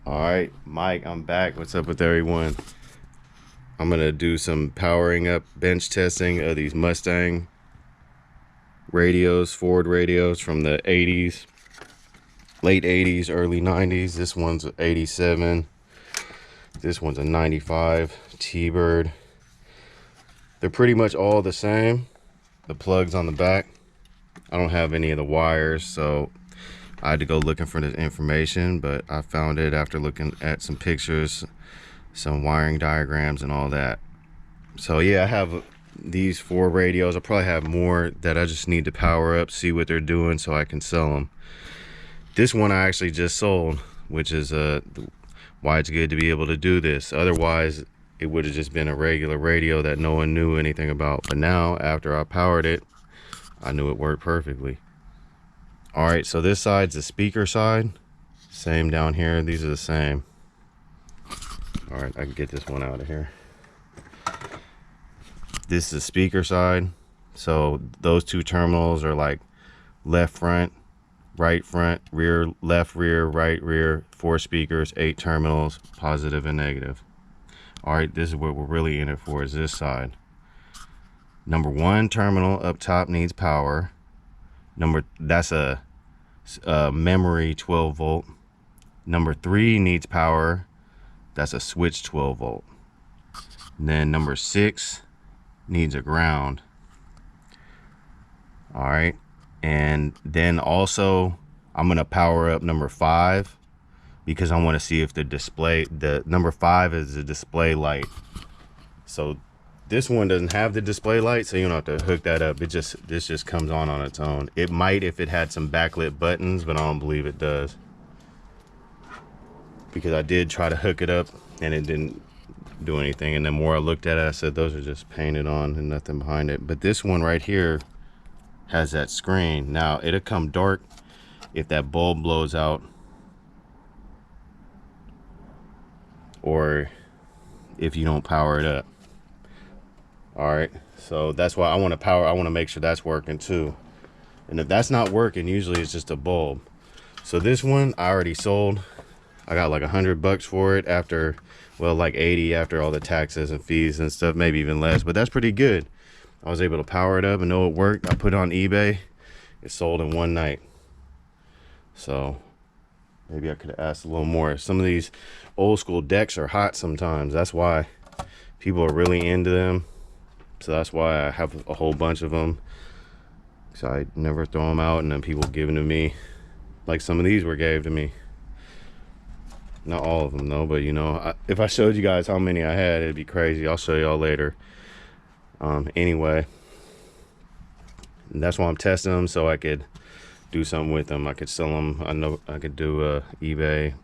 All right, Mike, I'm back. What's up with everyone? I'm gonna do some powering up bench testing of these Mustang radios, Ford radios from the 80s, late 80s, early 90s. This one's 87. This one's a 95 T-Bird. They're pretty much all the same. The plugs on the back. I don't have any of the wires, so I had to go looking for this information, but I found it after looking at some pictures, some wiring diagrams and all that. So yeah, I have these 4 radios. I probably have more that I just need to power up, see what they're doing so I can sell them. This one I actually just sold, which is why it's good to be able to do this. Otherwise, it would have just been a regular radio that no one knew anything about. But now, after I powered it, I knew it worked perfectly. All right, so this side's the speaker side. Same down here, these are the same. All right, I can get this one out of here. This is the speaker side. So those 2 terminals are like left front, right front, rear, left rear, right rear, 4 speakers, 8 terminals, positive and negative. All right, this is what we're really in it for, is this side. Number 1 terminal up top needs power. That's a memory 12 volt. Number 3 needs power. That's a switch 12 volt. And then number 6 needs a ground. All right, and then also I'm gonna power up number 5 because I want to see if the display, the number 5 is the display light. So this one doesn't have the display light, so you don't have to hook that up. This just comes on its own. It might if it had some backlit buttons, but I don't believe it does, because I did try to hook it up and it didn't do anything. And the more I looked at it, I said those are just painted on and nothing behind it. But this one right here has that screen. Now it'll come dark if that bulb blows out, or if you don't power it up. All right, so that's why I want to make sure that's working too. And if that's not working, usually it's just a bulb. So this one I already sold. I got like $100 for it after, well, like 80 after all the taxes and fees and stuff, maybe even less, but that's pretty good. I was able to power it up and know it worked. I put it on eBay. It sold in one night. So maybe I could have asked a little more. Some of these old school decks are hot sometimes. That's why people are really into them. So that's why I have a whole bunch of them. So I never throw them out, and then people give them to me. Like some of these were gave to me. Not all of them though, but you know, if I showed you guys how many I had, it'd be crazy. I'll show y'all later. Anyway, and that's why I'm testing them, so I could do something with them. I could sell them. I know I could do eBay,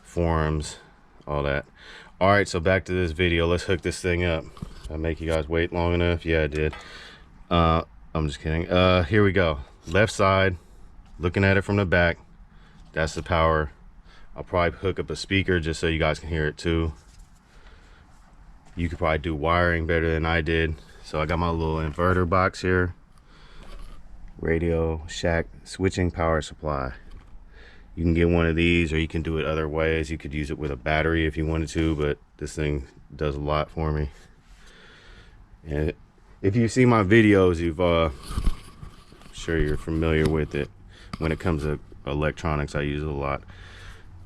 forums, all that. All right, so back to this video. Let's hook this thing up. Did I make you guys wait long enough? Yeah, I did. I'm just kidding. Here we go. Left side, looking at it from the back. That's the power. I'll probably hook up a speaker just so you guys can hear it too. You could probably do wiring better than I did. So I got my little inverter box here. Radio Shack switching power supply. You can get one of these, or you can do it other ways. You could use it with a battery if you wanted to, but this thing does a lot for me. And if you see my videos, I'm sure you're familiar with it. When it comes to electronics, I use it a lot.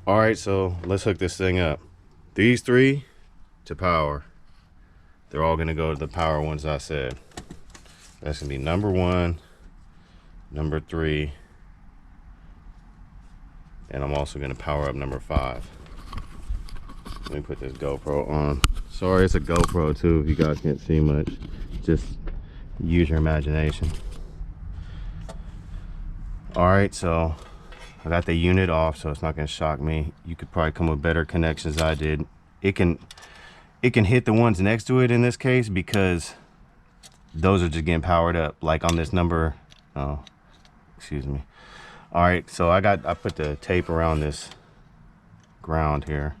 All right, so let's hook this thing up. These 3 to power. They're all gonna go to the power ones I said. That's gonna be number 1, number 3, and I'm also gonna power up number 5. Let me put this GoPro on. Sorry, it's a GoPro too, if you guys can't see much. Just use your imagination. All right, so I got the unit off, so it's not gonna shock me. You could probably come with better connections than I did. It can hit the ones next to it in this case, because those are just getting powered up, like on this number. Oh, excuse me. All right, so I put the tape around this ground here,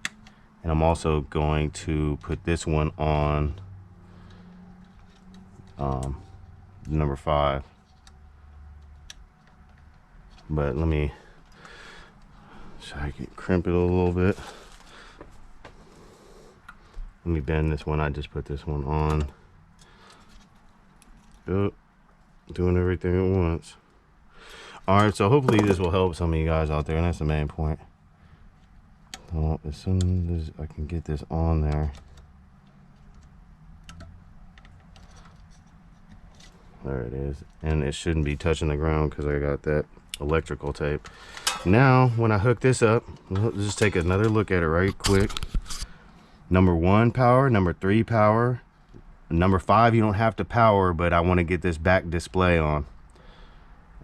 and I'm also going to put this one on number 5. But let me, so I can crimp it a little bit. Let me bend this one. I just put this one on. Oh, doing everything at once. All right, so hopefully this will help some of you guys out there, and that's the main point. So as soon as I can get this on there. There it is. And it shouldn't be touching the ground because I got that electrical tape. Now, when I hook this up, let's just take another look at it right quick. Number 1, power. Number 3, power. Number 5, you don't have to power, but I want to get this back display on.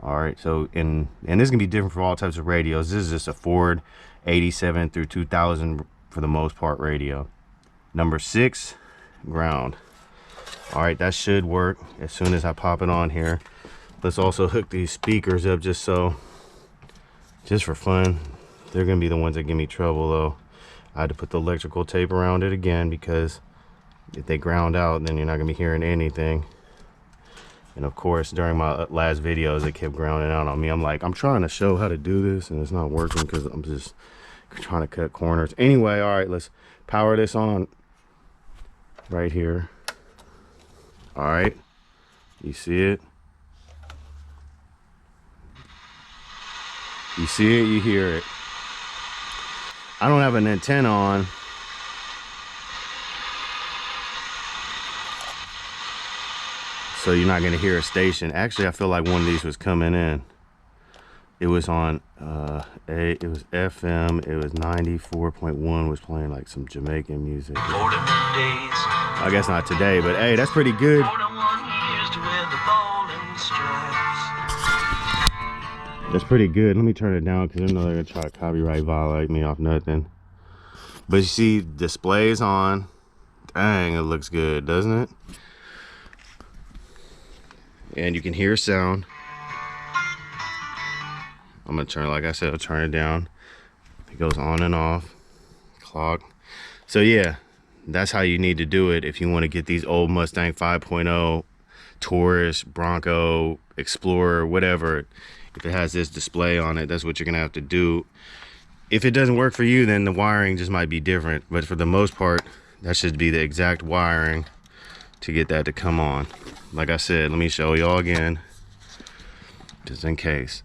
All right, so, and this is gonna be different for all types of radios. This is just a Ford 87 through 2000 for the most part radio. Number 6, ground. All right, that should work as soon as I pop it on here. Let's also hook these speakers up just for fun. They're gonna be the ones that give me trouble though. I had to put the electrical tape around it again because if they ground out, then you're not gonna be hearing anything. And of course, during my last videos, it kept grounding out on me. I'm like, I'm trying to show how to do this and it's not working because I'm just trying to cut corners. Anyway, all right, let's power this on right here. All right, you see it? You see it, you hear it. I don't have an antenna on. So you're not gonna hear a station. Actually, I feel like one of these was coming in. It was on, it was FM, it was 94.1, was playing like some Jamaican music. I guess not today, but hey, that's pretty good. That's pretty good. Let me turn it down because I know they're gonna try to copyright violate me off nothing. But you see, display's on. Dang, it looks good, doesn't it? And you can hear sound. I'm gonna turn, like I said, I'll turn it down. It goes on and off. Clock. So yeah, that's how you need to do it if you want to get these old Mustang 5.0, Taurus, Bronco, Explorer, whatever. If it has this display on it, that's what you're gonna have to do. If it doesn't work for you, then the wiring just might be different. But for the most part, that should be the exact wiring to get that to come on. Like I said, let me show y'all again, just in case.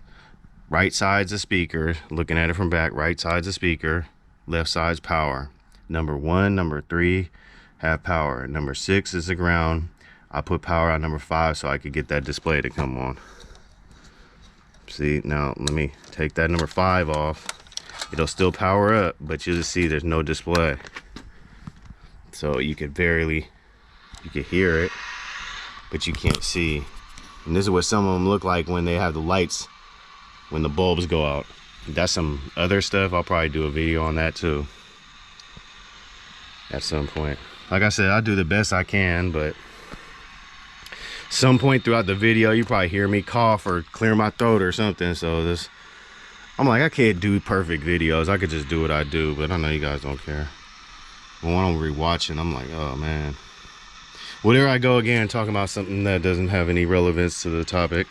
Right side's a speaker, looking at it from back, right side's a speaker, left side's power. Number 1, number 3 have power. Number 6 is the ground. I put power on number 5 so I could get that display to come on. See, now let me take that number 5 off. It'll still power up, but you'll just see there's no display. So you could hear it, but you can't see. And this is what some of them look like when they have the lights, when the bulbs go out. That's some other stuff. I'll probably do a video on that too at some point. Like I said, I'll do the best I can, but some point throughout the video you probably hear me cough or clear my throat or something. So this, I'm like, I can't do perfect videos. I could just do what I do, but I know you guys don't care. When I'm rewatching, I'm like, oh man. Well, there I go again, talking about something that doesn't have any relevance to the topic.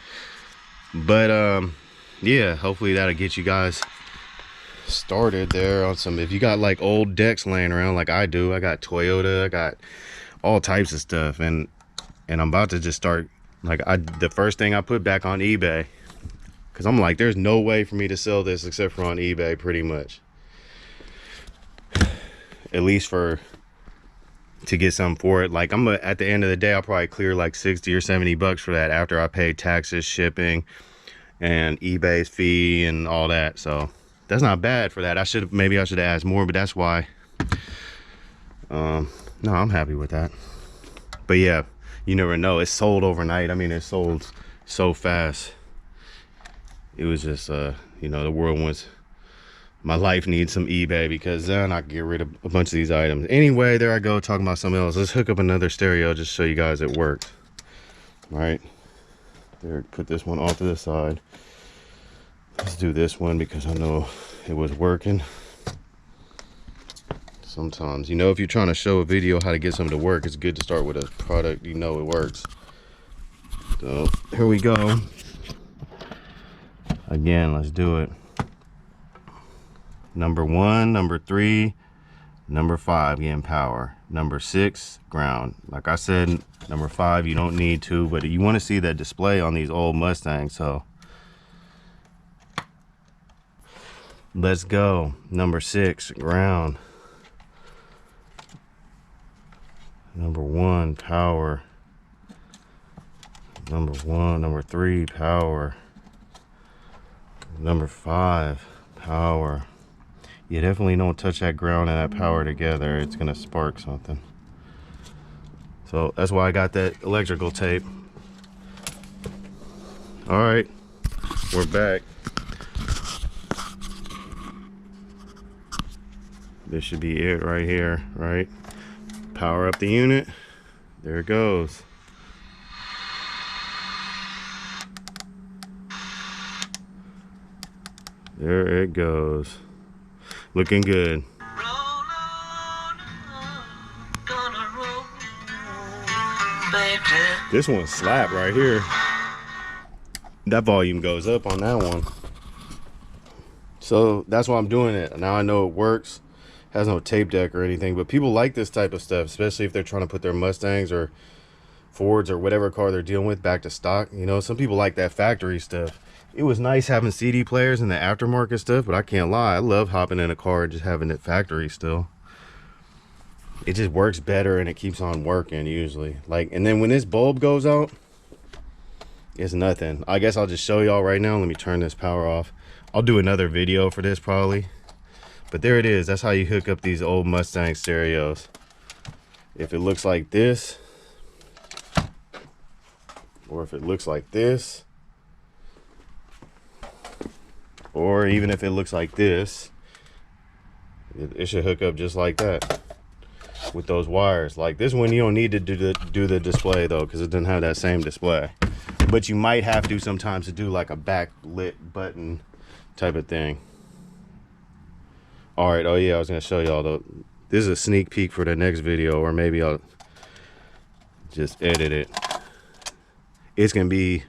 But yeah, hopefully that'll get you guys started there on some. If you got like old decks laying around like I do, I got Toyota, I got all types of stuff, and I'm about to just start, like, the first thing I put back on eBay, because I'm like, there's no way for me to sell this except for on eBay, pretty much. At least to get something for it. Like, at the end of the day, I'll probably clear like 60 or 70 bucks for that after I pay taxes, shipping, and eBay's fee and all that. So that's not bad for that. Maybe I should have asked more, but that's why. No, I'm happy with that. But yeah, you never know. It's sold overnight. I mean, it sold so fast. It was just, you know, the world wants, my life needs some eBay, because then I can get rid of a bunch of these items. Anyway, there I go talking about something else. Let's hook up another stereo just to show you guys it works. All right, there, put this one off to the side. Let's do this one because I know it was working. Sometimes, you know, if you're trying to show a video how to get something to work, it's good to start with a product you know it works. So here we go. Again, let's do it. Number 1, number 3, number 5 getting power. Number 6, ground. Like I said, number 5, you don't need to, but you want to see that display on these old Mustangs. So let's go. Number 6, ground. Number 1, power. Number 3, power. Number 5, power. You definitely don't touch that ground and that power together. It's gonna spark something. So that's why I got that electrical tape. All right, we're back. This should be it right here, right? Power up the unit. There it goes. There it goes. Looking good. This one slap right here. That volume goes up on that one. So that's why I'm doing it. Now I know it works. Has no tape deck or anything, but people like this type of stuff, especially if they're trying to put their Mustangs or Fords or whatever car they're dealing with back to stock. You know, some people like that factory stuff. It was nice having CD players and the aftermarket stuff, but I can't lie, I love hopping in a car and just having it factory still. It just works better and it keeps on working usually. Like, and then when this bulb goes out, it's nothing. I guess I'll just show y'all right now. Let me turn this power off. I'll do another video for this probably. But there it is. That's how you hook up these old Mustang stereos. If it looks like this, or if it looks like this, or even if it looks like this, it should hook up just like that with those wires. Like this one, you don't need to do the display though, because it doesn't have that same display. But you might have to sometimes to do like a backlit button type of thing. All right, oh yeah, I was gonna show y'all though. This is a sneak peek for the next video, or maybe I'll just edit it. It's gonna be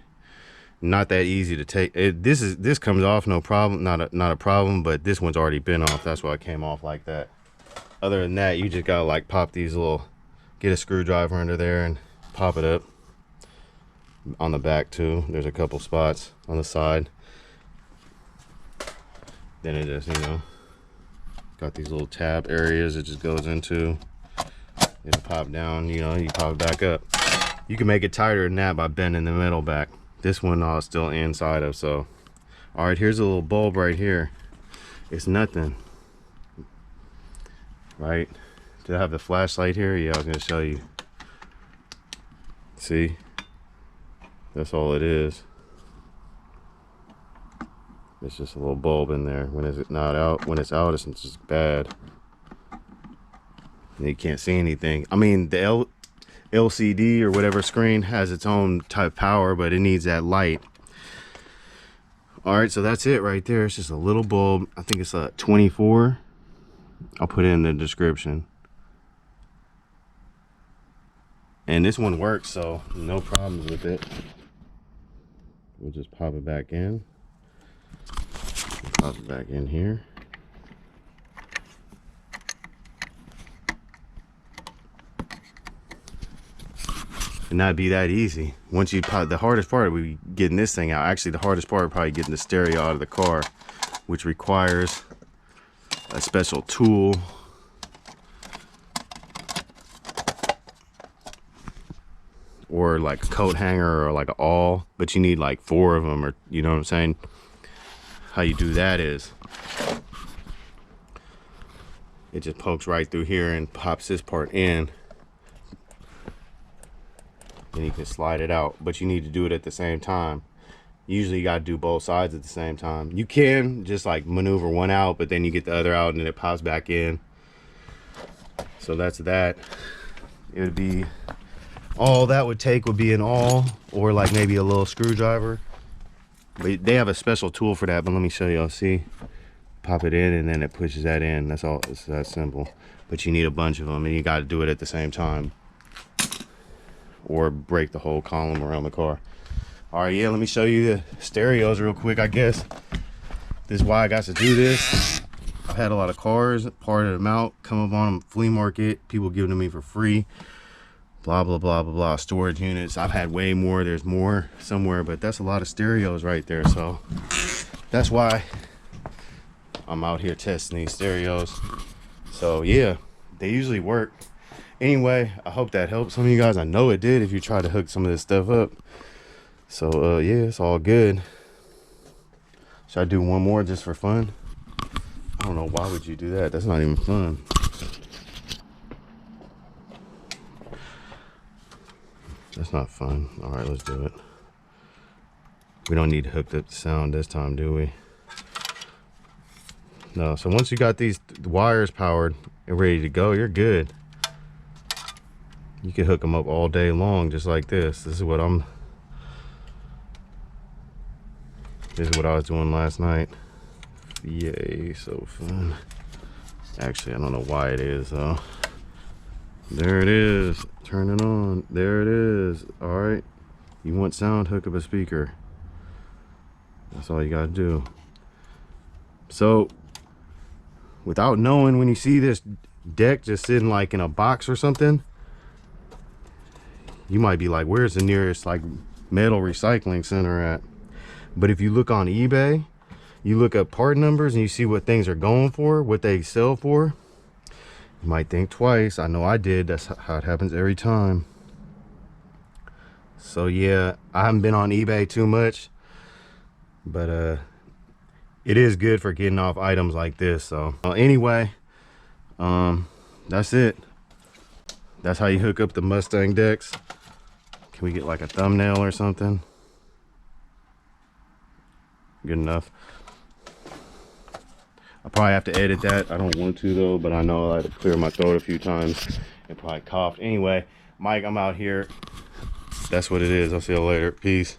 not that easy to take. This comes off no problem, not a problem, but this one's already been off. That's why it came off like that. Other than that, you just gotta like pop these little, get a screwdriver under there and pop it up. On the back too, there's a couple spots on the side. Then it just, you know, got these little tab areas it just goes into. It'll pop down, you know, you pop it back up. You can make it tighter than that by bending the middle back. This one I was still inside of, so. All right, here's a little bulb right here. It's nothing, right? Do I have the flashlight here? Yeah, I was gonna show you. See? That's all it is. It's just a little bulb in there. When it's not out, when it's out, it's just bad. And you can't see anything. I mean, the LCD or whatever screen has its own type of power, but it needs that light. All right, so that's it right there. It's just a little bulb. I think it's a 24. I'll put it in the description. And this one works, so no problems with it. We'll just pop it back in. Pop it back in here. And that'd be that easy. Once you pop, the hardest part would be getting this thing out. Actually, the hardest part would probably getting the stereo out of the car, which requires a special tool. Or like a coat hanger or like an awl, but you need like 4 of them, or you know what I'm saying? How you do that is it just pokes right through here and pops this part in. Then you can slide it out, but you need to do it at the same time. Usually you got to do both sides at the same time. You can just like maneuver one out, but then you get the other out and then it pops back in. So that's that. It would be, all that would take would be an awl or like maybe a little screwdriver. But they have a special tool for that, but let me show y'all. See, pop it in and then it pushes that in. That's all. It's that simple. But you need a bunch of them and you got to do it at the same time, or break the whole column around the car. All right, yeah, let me show you the stereos real quick. I guess this is why I got to do this. I've had a lot of cars, parted them out, come up on them, flea market, people giving them to me for free, blah, blah, blah, blah, blah. Storage units. I've had way more. There's more somewhere, but that's a lot of stereos right there. So that's why I'm out here testing these stereos. So yeah, they usually work. Anyway, I hope that helped some of you guys. I know it did if you try to hook some of this stuff up. So yeah, it's all good. Should I do one more just for fun? I don't know, why would you do that? That's not even fun. That's not fun. All right, let's do it. We don't need to hook up the sound this time, do we? No, so once you got these wires powered and ready to go, you're good. You can hook them up all day long just like this. This is what I was doing last night. Yay, so fun. Actually, I don't know why it is though. There it is. Turn it on. There it is. All right. You want sound? Hook up a speaker. That's all you gotta do. So, without knowing, when you see this deck just sitting like in a box or something, you might be like, where's the nearest like metal recycling center at? But if you look on eBay, you look up part numbers and you see what things are going for, what they sell for, you might think twice. I know I did. That's how it happens every time. So yeah, I haven't been on eBay too much, but it is good for getting off items like this. So anyway, that's it. That's how you hook up the Mustang decks. Can we get like a thumbnail or something? Good enough. I probably have to edit that. I don't want to though, but I know I had to clear my throat a few times and probably coughed. Anyway, Mike, I'm out here. That's what it is. I'll see you later. Peace.